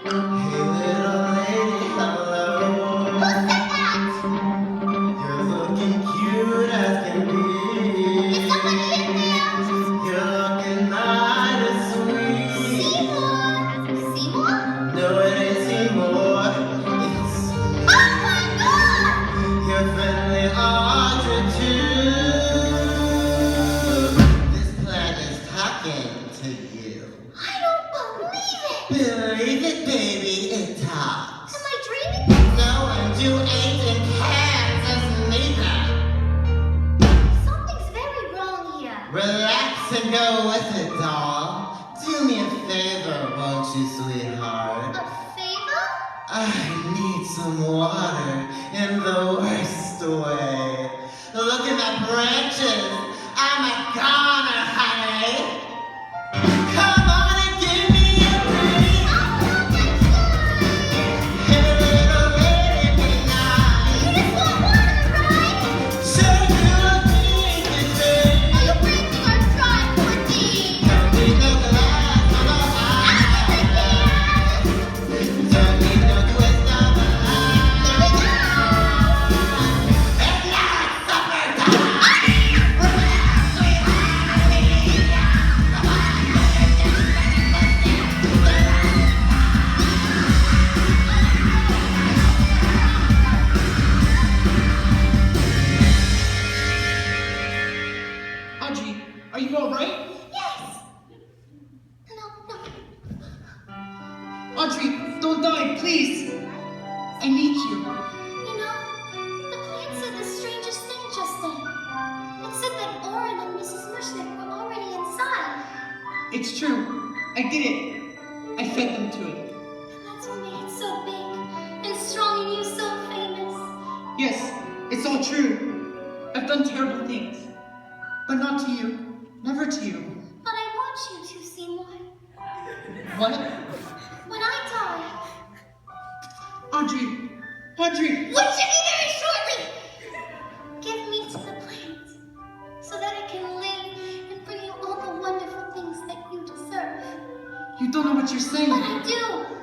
Hey little lady, hello. Who said that? You're looking cute as can be. Is somebody in there? You're looking mighty sweet. Seymour! Seymour? No, it ain't Seymour. It's Oh my God! your friendly Audrey too. This plant is talking to you. I don't believe it! Believe it, baby, it talks. Am I dreaming? No, and you ain't in Kansas neither. Something's very wrong here. Relax and go with it, doll. Do me a favor, won't you, sweetheart? A favor? I need some water in the worst way. Look at the branches. I'm a goner, honey. Come on and give me a ring. Hey, little lady, tonight. You just want water, right? Sure you need to drink. Are you breaking our stride, Cory? Don't need no glass of the eye. Don't need no twist of the eye. And now it's supper time. Audrey, are you alright? Yes! No. Audrey, don't die, please! I need you. You know, the plant said the strangest thing just then. It said that Oren and Mrs. Mushnick were already inside. It's true. I did it. I fed them to it. And that's what made it so big and strong and you so famous. Yes, it's all true. I've done terrible things. But not to you. Never to you. But I want you to, Seymour. What? When I die, Audrey! Audrey! which should be very shortly, give me to the plant so that it can live and bring you all the wonderful things that you deserve. You don't know what you're saying. But I do.